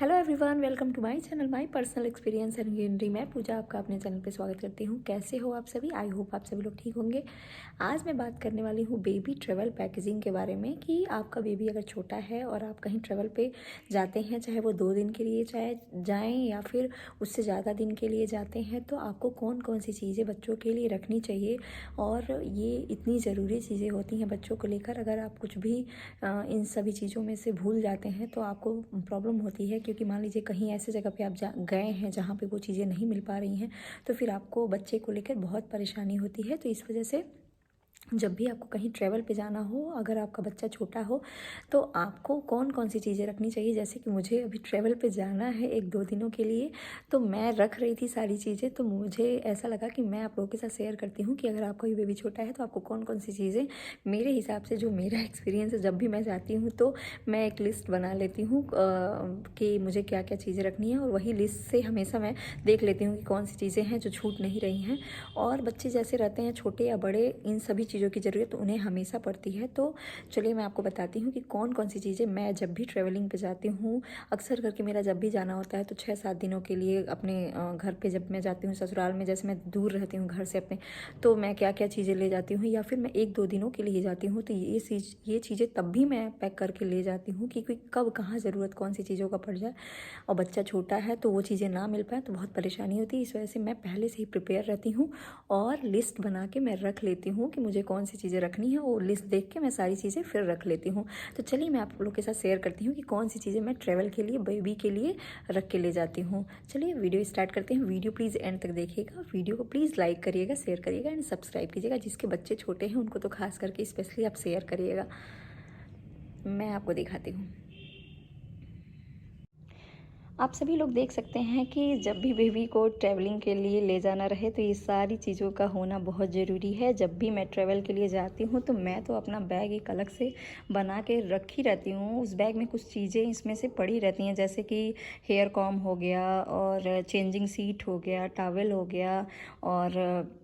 Hello everyone, welcome to my channel my personal experience and greenery. मैं पूजा आपका अपने channel पे स्वागत करती हूँ। कैसे हो आप सभी? आई होप आप सभी लोग ठीक होंगे। आज मैं बात करने वाली हूँ बेबी ट्रैवल पैकेजिंग के बारे में कि आपका बेबी अगर छोटा है और आप कहीं ट्रैवल पे जाते हैं, चाहे वो 2 दिन के लिए चाहे जाएँ या फिर उससे ज़्यादा दिन के लिए जाते हैं, तो आपको कौन कौन सी चीज़ें बच्चों के लिए रखनी चाहिए। और ये इतनी ज़रूरी चीज़ें होती हैं बच्चों को लेकर। अगर आप कुछ भी इन सभी चीज़ों में से भूल जाते हैं तो आपको प्रॉब्लम होती है, क्योंकि मान लीजिए कहीं ऐसे जगह पे आप गए हैं जहाँ पे वो चीज़ें नहीं मिल पा रही हैं, तो फिर आपको बच्चे को लेकर बहुत परेशानी होती है। तो इस वजह से जब भी आपको कहीं ट्रैवल पे जाना हो, अगर आपका बच्चा छोटा हो, तो आपको कौन कौन सी चीज़ें रखनी चाहिए। जैसे कि मुझे अभी ट्रैवल पे जाना है 1-2 दिनों के लिए, तो मैं रख रही थी सारी चीज़ें। तो मुझे ऐसा लगा कि मैं आप लोगों के साथ शेयर करती हूँ कि अगर आपका भी बेबी छोटा है तो आपको कौन कौन सी चीज़ें, मेरे हिसाब से जो मेरा एक्सपीरियंस है, जब भी मैं जाती हूँ तो मैं एक लिस्ट बना लेती हूँ कि मुझे क्या क्या चीज़ें रखनी है, और वही लिस्ट से हमेशा मैं देख लेती हूँ कि कौन सी चीज़ें हैं जो छूट नहीं रही हैं। और बच्चे जैसे रहते हैं, छोटे या बड़े, इन सभी चीज़ों की ज़रूरत उन्हें हमेशा पड़ती है। तो चलिए मैं आपको बताती हूँ कि कौन कौन सी चीज़ें मैं जब भी ट्रैवलिंग पे जाती हूँ, अक्सर करके मेरा जब भी जाना होता है तो 6-7 दिनों के लिए अपने घर पे जब मैं जाती हूँ ससुराल में, जैसे मैं दूर रहती हूँ घर से अपने, तो मैं क्या क्या चीज़ें ले जाती हूँ, या फिर मैं 1-2 दिनों के लिए जाती हूँ तो ये चीज़ें तब भी मैं पैक करके ले जाती हूँ, क्योंकि कब कहाँ ज़रूरत कौन सी चीज़ों का पड़ जाए और बच्चा छोटा है तो वो चीज़ें ना मिल पाए तो बहुत परेशानी होती है। इस वजह से मैं पहले से ही प्रिपेयर रहती हूँ और लिस्ट बना के मैं रख लेती हूँ कि मुझे कौन सी चीज़ें रखनी है। वो लिस्ट देख के मैं सारी चीज़ें फिर रख लेती हूँ। तो चलिए मैं आप लोग के साथ शेयर करती हूँ कि कौन सी चीज़ें मैं ट्रैवल के लिए, बेबी के लिए रख के ले जाती हूँ। चलिए वीडियो स्टार्ट करते हैं। वीडियो प्लीज़ एंड तक देखिएगा। वीडियो को प्लीज़ लाइक करिएगा, शेयर करिएगा एंड सब्सक्राइब कीजिएगा। जिसके बच्चे छोटे हैं उनको तो खास करके स्पेशली आप शेयर करिएगा। मैं आपको दिखाती हूँ। आप सभी लोग देख सकते हैं कि जब भी बेबी को ट्रैवलिंग के लिए ले जाना रहे तो ये सारी चीज़ों का होना बहुत ज़रूरी है। जब भी मैं ट्रैवल के लिए जाती हूँ तो मैं तो अपना बैग एक अलग से बना के रखी रहती हूँ। उस बैग में कुछ चीज़ें इसमें से पड़ी रहती हैं, जैसे कि हेयर कॉम हो गया और चेंजिंग सीट हो गया, टॉवल हो गया और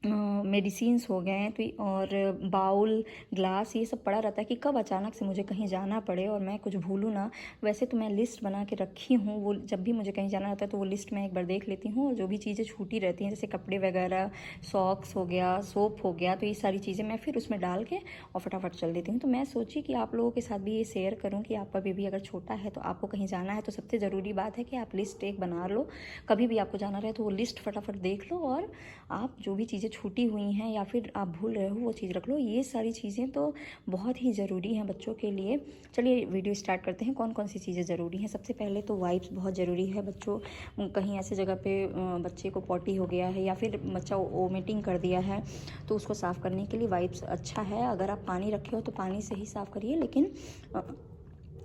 मेडिसिन्स हो गए तो और बाउल, ग्लास, ये सब पड़ा रहता है कि कब अचानक से मुझे कहीं जाना पड़े और मैं कुछ भूलूँ ना। वैसे तो मैं लिस्ट बना के रखी हूँ, वो जब भी मुझे कहीं जाना होता है तो वो लिस्ट मैं एक बार देख लेती हूँ। और जो भी चीज़ें छूटी रहती हैं, जैसे कपड़े वगैरह, सॉक्स हो गया, सोप हो गया, तो ये सारी चीज़ें मैं फिर उसमें डाल के और फटाफट चल देती हूँ। तो मैं सोची कि आप लोगों के साथ भी ये शेयर करूँ कि आपका बेबी अगर छोटा है तो आपको कहीं जाना है तो सबसे ज़रूरी बात है कि आप लिस्ट एक बना लो। कभी भी आपको जाना रहे तो वो लिस्ट फटाफट देख लो और आप जो भी चीज़ें छूटी हुई हैं या फिर आप भूल रहे हो वो चीज़ रख लो। ये सारी चीज़ें तो बहुत ही ज़रूरी हैं बच्चों के लिए। चलिए वीडियो स्टार्ट करते हैं। कौन कौन सी चीज़ें ज़रूरी हैं। सबसे पहले तो वाइप्स बहुत ज़रूरी है। बच्चों कहीं ऐसे जगह पे बच्चे को पॉटी हो गया है या फिर बच्चा वोमिटिंग कर दिया है तो उसको साफ़ करने के लिए वाइप्स अच्छा है। अगर आप पानी रखे हो तो पानी से ही साफ़ करिए, लेकिन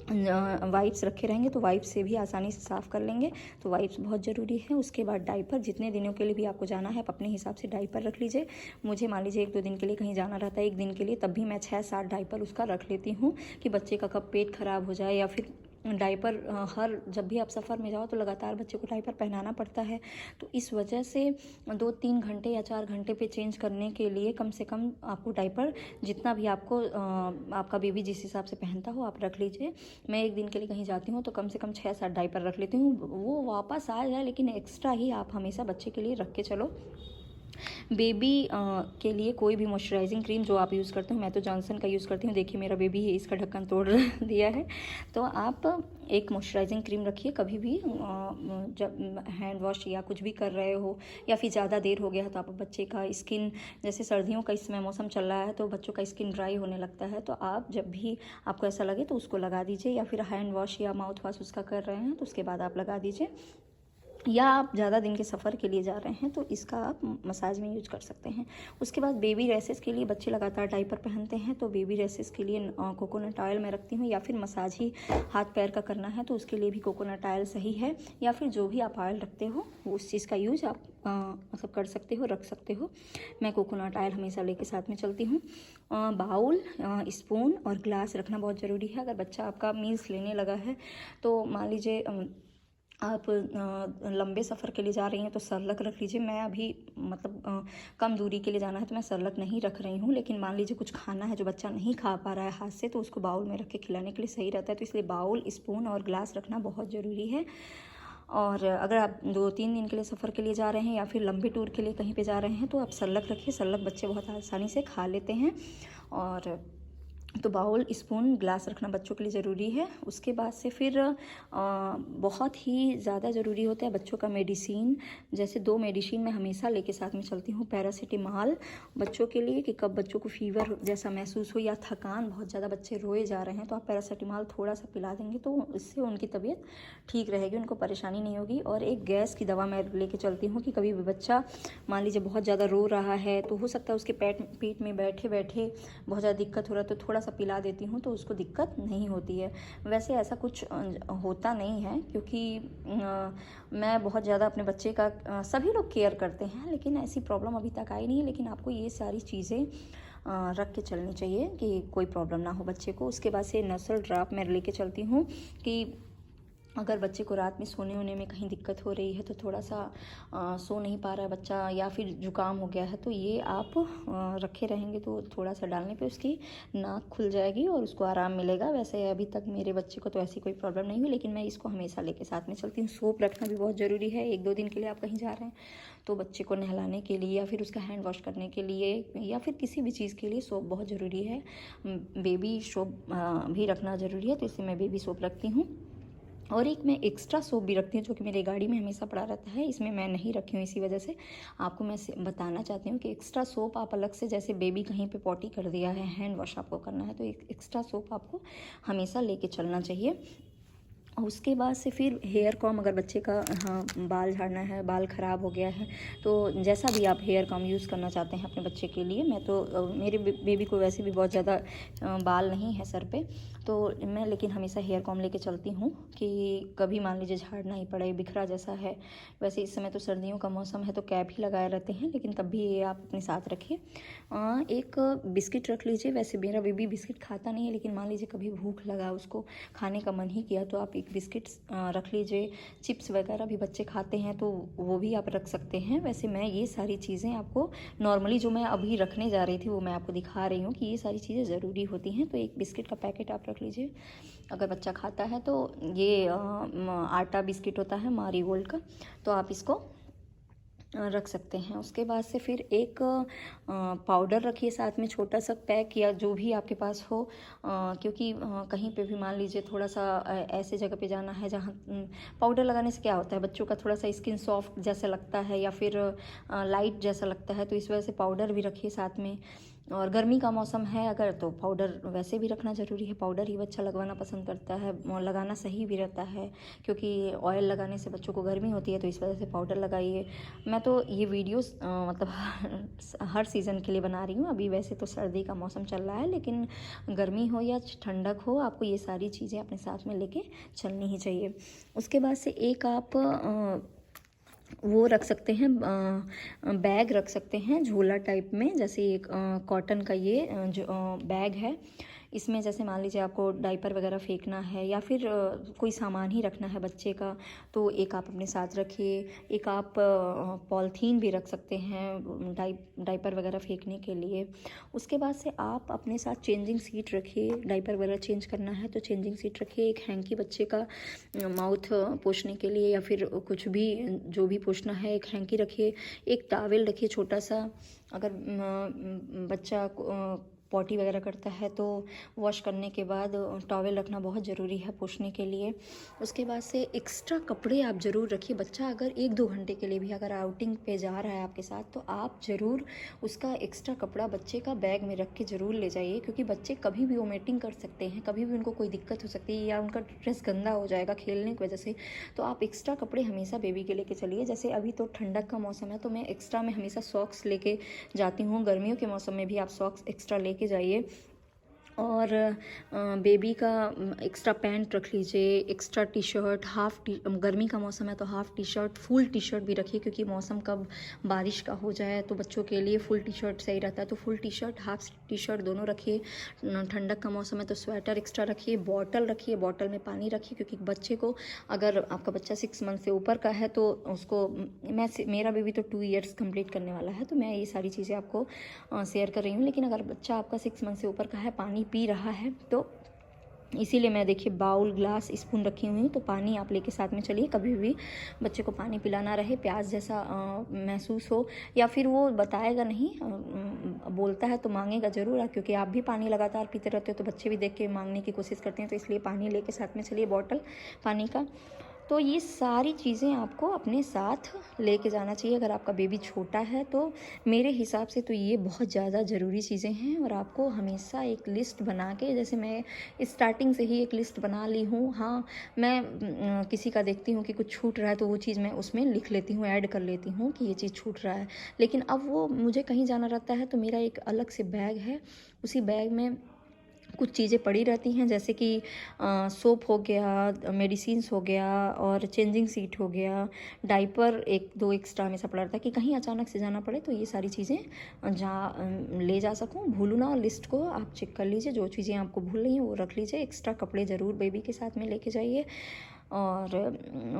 वाइप्स रखे रहेंगे तो वाइप्स से भी आसानी से साफ़ कर लेंगे। तो वाइप्स बहुत ज़रूरी है। उसके बाद डाइपर, जितने दिनों के लिए भी आपको जाना है आप अपने हिसाब से डाइपर रख लीजिए। मुझे मान लीजिए 1-2 दिन के लिए कहीं जाना रहता है, 1 दिन के लिए, तब भी मैं 6-7 डाइपर उसका रख लेती हूँ कि बच्चे का कब पेट खराब हो जाए या फिर डाइपर हर जब भी आप सफ़र में जाओ तो लगातार बच्चे को डाइपर पहनाना पड़ता है। तो इस वजह से 2-3 घंटे या 4 घंटे पे चेंज करने के लिए कम से कम आपको डाइपर, जितना भी आपको आपका बेबी जिस हिसाब से पहनता हो आप रख लीजिए। मैं 1 दिन के लिए कहीं जाती हूँ तो कम से कम 6-7 डाइपर रख लेती हूँ। वो वापस आ जाए लेकिन एक्स्ट्रा ही आप हमेशा बच्चे के लिए रख के चलो। बेबी के लिए कोई भी मॉइस्चराइजिंग क्रीम जो आप यूज़ करते हो, मैं तो जॉनसन का यूज़ करती हूँ। देखिए मेरा बेबी ही इसका ढक्कन तोड़ दिया है। तो आप एक मॉइस्चराइजिंग क्रीम रखिए कभी भी जब हैंड वॉश या कुछ भी कर रहे हो, या फिर ज़्यादा देर हो गया तो आप बच्चे का स्किन, जैसे सर्दियों का इस समय मौसम चल रहा है तो बच्चों का स्किन ड्राई होने लगता है, तो आप जब भी आपको ऐसा लगे तो उसको लगा दीजिए। या फिर हैंड वॉश या माउथ वॉश उसका कर रहे हैं तो उसके बाद आप लगा दीजिए। या आप ज़्यादा दिन के सफ़र के लिए जा रहे हैं तो इसका आप मसाज में यूज कर सकते हैं। उसके बाद बेबी रैसेस के लिए, बच्चे लगातार डाइपर पहनते हैं तो बेबी रैसेस के लिए कोकोनट ऑयल मैं रखती हूँ। या फिर मसाज ही हाथ पैर का करना है तो उसके लिए भी कोकोनट ऑयल सही है। या फिर जो भी आप ऑयल रखते हो उस चीज़ का यूज आप मतलब कर सकते हो, रख सकते हो। मैं कोकोनट ऑयल हमेशा लेके साथ में चलती हूँ। बाउल, स्पून और ग्लास रखना बहुत ज़रूरी है। अगर बच्चा आपका मील्स लेने लगा है तो मान लीजिए आप लंबे सफ़र के लिए जा रही हैं तो सरलक रख लीजिए। मैं अभी मतलब कम दूरी के लिए जाना है तो मैं सरलक नहीं रख रही हूँ, लेकिन मान लीजिए कुछ खाना है जो बच्चा नहीं खा पा रहा है हाथ से, तो उसको बाउल में रख के खिलाने के लिए सही रहता है। तो इसलिए बाउल, स्पून और ग्लास रखना बहुत ज़रूरी है। और अगर आप 2-3 दिन के लिए सफ़र के लिए जा रहे हैं या फिर लंबे टूर के लिए कहीं पे जा रहे हैं तो आप सरलक रखिए। सरलक बच्चे बहुत आसानी से खा लेते हैं। और तो बाउल, स्पून, ग्लास रखना बच्चों के लिए ज़रूरी है। उसके बाद से फिर बहुत ही ज़्यादा ज़रूरी होता है बच्चों का मेडिसिन। जैसे 2 मेडिसिन मैं हमेशा लेके साथ में चलती हूँ। पैरासीटामॉल बच्चों के लिए कि कब बच्चों को फीवर जैसा महसूस हो या थकान, बहुत ज़्यादा बच्चे रोए जा रहे हैं तो आप पैरासीटामॉल थोड़ा सा पिला देंगे तो इससे उनकी तबीयत ठीक रहेगी, उनको परेशानी नहीं होगी। और एक गैस की दवा मैं लेके चलती हूँ कि कभी भी बच्चा मान लीजिए बहुत ज़्यादा रो रहा है तो हो सकता है उसके पेट में बैठे बैठे बहुत ज़्यादा दिक्कत हो रहा है, तो थोड़ा सा पिला देती हूँ तो उसको दिक्कत नहीं होती है। वैसे ऐसा कुछ होता नहीं है क्योंकि मैं बहुत ज़्यादा अपने बच्चे का सभी लोग केयर करते हैं, लेकिन ऐसी प्रॉब्लम अभी तक आई नहीं है। लेकिन आपको ये सारी चीज़ें रख के चलनी चाहिए कि कोई प्रॉब्लम ना हो बच्चे को। उसके बाद से नसल ड्रॉप मैं लेके चलती हूँ कि अगर बच्चे को रात में सोने होने में कहीं दिक्कत हो रही है तो थोड़ा सा सो नहीं पा रहा है बच्चा या फिर जुकाम हो गया है तो ये आप रखे रहेंगे तो थोड़ा सा डालने पे उसकी नाक खुल जाएगी और उसको आराम मिलेगा। वैसे अभी तक मेरे बच्चे को तो ऐसी कोई प्रॉब्लम नहीं हुई, लेकिन मैं इसको हमेशा लेके साथ में चलती हूँ। सोप रखना भी बहुत ज़रूरी है। 1-2 दिन के लिए आप कहीं जा रहे हैं तो बच्चे को नहलाने के लिए या फिर उसका हैंड वॉश करने के लिए या फिर किसी भी चीज़ के लिए सोप बहुत ज़रूरी है। बेबी सोप भी रखना ज़रूरी है, तो इसलिए मैं बेबी सोप रखती हूँ। और एक मैं एक्स्ट्रा सोप भी रखती हूँ जो कि मेरी गाड़ी में हमेशा पड़ा रहता है। इसमें मैं नहीं रखी हूँ, इसी वजह से आपको मैं बताना चाहती हूँ कि एक्स्ट्रा सोप आप अलग से, जैसे बेबी कहीं पे पॉटी कर दिया है, हैंड वॉश आपको करना है, तो एक एक्स्ट्रा सोप आपको हमेशा लेके चलना चाहिए। उसके बाद से फिर हेयर कॉम, अगर बच्चे का बाल झाड़ना है, बाल ख़राब हो गया है तो जैसा भी आप हेयर कॉम यूज़ करना चाहते हैं अपने बच्चे के लिए। मैं तो मेरे बेबी को वैसे भी बहुत ज़्यादा बाल नहीं है सर पे, तो मैं लेकिन हमेशा हेयर कॉम लेके चलती हूँ कि कभी मान लीजिए झाड़ना ही पड़े, बिखरा जैसा है। वैसे इस समय तो सर्दियों का मौसम है तो कैप ही लगाए रहते हैं, लेकिन तब भी ये आप अपने साथ रखिए। एक बिस्किट रख लीजिए। वैसे मेरा बेबी बिस्किट खाता नहीं है, लेकिन मान लीजिए कभी भूख लगा, उसको खाने का मन ही किया तो आप बिस्किट्स रख लीजिए। चिप्स वगैरह भी बच्चे खाते हैं तो वो भी आप रख सकते हैं। वैसे मैं ये सारी चीज़ें आपको नॉर्मली जो मैं अभी रखने जा रही थी वो मैं आपको दिखा रही हूँ कि ये सारी चीज़ें ज़रूरी होती हैं। तो एक बिस्किट का पैकेट आप रख लीजिए अगर बच्चा खाता है तो। ये आटा बिस्किट होता है मारीगोल्ड का, तो आप इसको रख सकते हैं। उसके बाद से फिर एक पाउडर रखिए साथ में, छोटा सा पैक या जो भी आपके पास हो, क्योंकि कहीं पे भी मान लीजिए थोड़ा सा ऐसे जगह पे जाना है जहाँ पाउडर लगाने से क्या होता है, बच्चों का थोड़ा सा स्किन सॉफ्ट जैसा लगता है या फिर लाइट जैसा लगता है, तो इस वजह से पाउडर भी रखिए साथ में। और गर्मी का मौसम है अगर, तो पाउडर वैसे भी रखना ज़रूरी है। पाउडर ही बच्चा लगवाना पसंद करता है और लगाना सही भी रहता है, क्योंकि ऑयल लगाने से बच्चों को गर्मी होती है, तो इस वजह से पाउडर लगाइए। मैं तो ये वीडियोस मतलब हर सीज़न के लिए बना रही हूँ। अभी वैसे तो सर्दी का मौसम चल रहा है, लेकिन गर्मी हो या ठंडक हो, आपको ये सारी चीज़ें अपने साथ में लेके चलनी ही चाहिए। उसके बाद से एक आप वो रख सकते हैं, बैग रख सकते हैं झोला टाइप में। जैसे एक कॉटन का ये जो बैग है, इसमें जैसे मान लीजिए आपको डाइपर वगैरह फेंकना है या फिर कोई सामान ही रखना है बच्चे का, तो एक आप अपने साथ रखिए। एक आप पॉलीथीन भी रख सकते हैं डाइपर वगैरह फेंकने के लिए। उसके बाद से आप अपने साथ चेंजिंग सीट रखिए। डाइपर वगैरह चेंज करना है तो चेंजिंग सीट रखिए। एक हैंकी बच्चे का माउथ पोंछने के लिए या फिर कुछ भी जो भी पोंछना है, एक हैंकी रखिए। एक टॉवेल रखिए छोटा सा, अगर बच्चा पॉटी वगैरह करता है तो वॉश करने के बाद टॉवेल रखना बहुत ज़रूरी है पोंछने के लिए। उसके बाद से एक्स्ट्रा कपड़े आप ज़रूर रखिए। बच्चा अगर 1-2 घंटे के लिए भी अगर आउटिंग पे जा रहा है आपके साथ, तो आप ज़रूर उसका एक्स्ट्रा कपड़ा बच्चे का बैग में रख के ज़रूर ले जाइए, क्योंकि बच्चे कभी भी वोमिटिंग कर सकते हैं, कभी भी उनको कोई दिक्कत हो सकती है या उनका ड्रेस गंदा हो जाएगा खेलने की वजह से। तो आप एक्स्ट्रा कपड़े हमेशा बेबी के लेके चलिए। जैसे अभी तो ठंडक का मौसम है तो मैं एक्स्ट्रा में हमेशा सॉक्स लेके जाती हूँ। गर्मियों के मौसम में भी आप सॉक्स एक्स्ट्रा लेके जाइए। और बेबी का एक्स्ट्रा पैंट रख लीजिए, एक्स्ट्रा टी शर्ट, गर्मी का मौसम है तो half T shirt, full T shirt भी रखिए, क्योंकि मौसम कब बारिश का हो जाए तो बच्चों के लिए फुल टी शर्ट सही रहता है। तो full T shirt, half T shirt दोनों रखिए। ठंडक का मौसम है तो स्वेटर एक्स्ट्रा रखिए। बॉटल रखिए, बॉटल में पानी रखिए, क्योंकि बच्चे को, अगर आपका बच्चा 6 मंथ से ऊपर का है तो उसको, मेरा बेबी तो 2 ईयर्स कंप्लीट करने वाला है, तो मैं ये सारी चीज़ें आपको शेयर कर रही हूँ। लेकिन अगर बच्चा आपका 6 मंथ से ऊपर का है, पानी पी रहा है, तो इसीलिए मैं देखिए बाउल, ग्लास, स्पून रखी हुई हूँ। तो पानी आप लेके साथ में चलिए, कभी भी बच्चे को पानी पिलाना रहे, प्यास जैसा महसूस हो, या फिर वो बताएगा नहीं, बोलता है तो मांगेगा ज़रूर, क्योंकि आप भी पानी लगातार पीते रहते हो तो बच्चे भी देख के मांगने की कोशिश करते हैं। तो इसलिए पानी लेके साथ में चलिए, बॉटल पानी का। तो ये सारी चीज़ें आपको अपने साथ लेके जाना चाहिए अगर आपका बेबी छोटा है। तो मेरे हिसाब से तो ये बहुत ज़्यादा ज़रूरी चीज़ें हैं, और आपको हमेशा एक लिस्ट बना के, जैसे मैं स्टार्टिंग से ही एक लिस्ट बना ली हूँ। हाँ, मैं किसी का देखती हूँ कि कुछ छूट रहा है तो वो चीज़ मैं उसमें लिख लेती हूँ, ऐड कर लेती हूँ कि ये चीज़ छूट रहा है। लेकिन अब वो मुझे कहीं जाना रहता है तो मेरा एक अलग से बैग है, उसी बैग में कुछ चीज़ें पड़ी रहती हैं, जैसे कि सोप हो गया, मेडिसिन्स हो गया, और चेंजिंग सीट हो गया, डाइपर 1-2 एक्स्ट्रा हमेशा पड़ा रहता है कि कहीं अचानक से जाना पड़े तो ये सारी चीज़ें ले जा सकूँ। भूलूँ ना, लिस्ट को आप चेक कर लीजिए, जो चीज़ें आपको भूल रही हैं वो रख लीजिए। एक्स्ट्रा कपड़े ज़रूर बेबी के साथ में लेके जाइए। और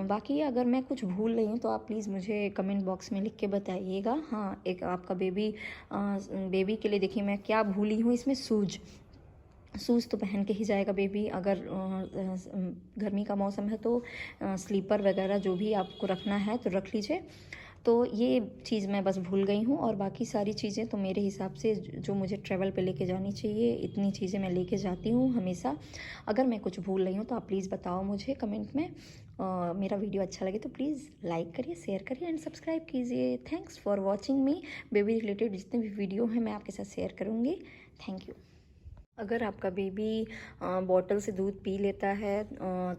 बाकी अगर मैं कुछ भूल रही हूँ तो आप प्लीज़ मुझे कमेंट बॉक्स में लिख के बताइएगा। हाँ, एक आपका बेबी के लिए देखिए मैं क्या भूली हूँ इसमें, शूज़ तो पहन के ही जाएगा बेबी। अगर गर्मी का मौसम है तो स्लीपर वगैरह जो भी आपको रखना है तो रख लीजिए। तो ये चीज़ मैं बस भूल गई हूँ, और बाकी सारी चीज़ें तो मेरे हिसाब से जो मुझे ट्रैवल पे लेके जानी चाहिए, इतनी चीज़ें मैं लेके जाती हूँ हमेशा। अगर मैं कुछ भूल रही हूँ तो आप प्लीज़ बताओ मुझे कमेंट में। मेरा वीडियो अच्छा लगे तो प्लीज़ लाइक करिए, शेयर करिए एंड सब्सक्राइब कीजिए। Thanks for watching me. Baby related जितने भी वीडियो हैं मैं आपके साथ शेयर करूँगी। Thank you. अगर आपका बेबी बॉटल से दूध पी लेता है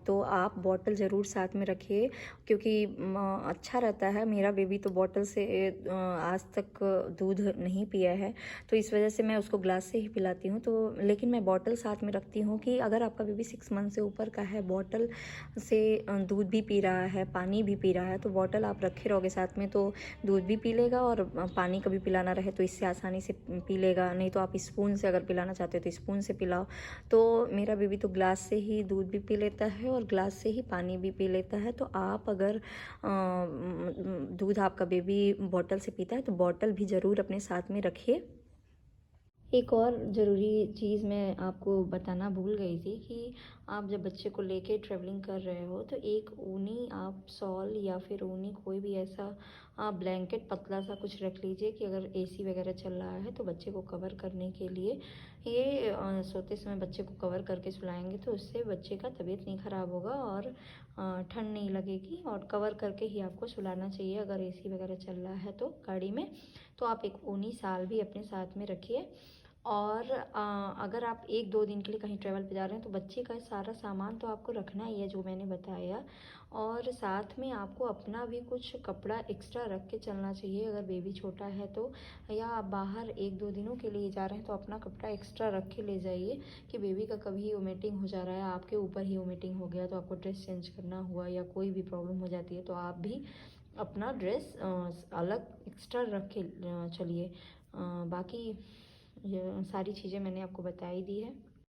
तो आप बॉटल ज़रूर साथ में रखिए, क्योंकि अच्छा रहता है। मेरा बेबी तो बॉटल से आज तक दूध नहीं पिया है, तो इस वजह से मैं उसको ग्लास से ही पिलाती हूँ। तो लेकिन मैं बॉटल साथ में रखती हूँ कि अगर आपका बेबी 6 मंथ से ऊपर का है, बॉटल से दूध भी पी रहा है, पानी भी पी रहा है, तो बॉटल आप रखे रहोगे साथ में तो दूध भी पी लेगा, और पानी कभी पिलाना रहे तो इससे आसानी से पी लेगा। नहीं तो आप स्पून से अगर पिलाना चाहते हो तो स्पून से पिलाओ। तो मेरा बेबी तो ग्लास से ही दूध भी पी लेता है और ग्लास से ही पानी भी पी लेता है। तो आप अगर दूध आपका बेबी बॉटल से पीता है तो बॉटल भी ज़रूर अपने साथ में रखिए। एक और ज़रूरी चीज़ मैं आपको बताना भूल गई थी कि आप जब बच्चे को लेके ट्रैवलिंग कर रहे हो तो एक ऊनी आप शॉल या फिर ऊनी कोई भी ऐसा ब्लैंकेट पतला सा कुछ रख लीजिए कि अगर एसी वगैरह चल रहा है तो बच्चे को कवर करने के लिए। ये सोते समय बच्चे को कवर करके सुलाएंगे तो उससे बच्चे का तबीयत नहीं ख़राब होगा और ठंड नहीं लगेगी, और कवर करके ही आपको सुलाना चाहिए अगर एसी वगैरह चल रहा है तो गाड़ी में। तो आप एक ऊनी शाल भी अपने साथ में रखिए। और अगर आप 1-2 दिन के लिए कहीं ट्रैवल पे जा रहे हैं तो बच्चे का सारा सामान तो आपको रखना ही है जो मैंने बताया, और साथ में आपको अपना भी कुछ कपड़ा एक्स्ट्रा रख के चलना चाहिए अगर बेबी छोटा है तो, या आप बाहर 1-2 दिनों के लिए जा रहे हैं तो अपना कपड़ा एक्स्ट्रा रख के ले जाइए कि बेबी का कभी वोमिटिंग हो जा रहा है, आपके ऊपर ही वोमिटिंग हो गया तो आपको ड्रेस चेंज करना हुआ या कोई भी प्रॉब्लम हो जाती है तो आप भी अपना ड्रेस अलग एक्स्ट्रा रख के चलिए। बाकी ये सारी चीज़ें मैंने आपको बताई दी है।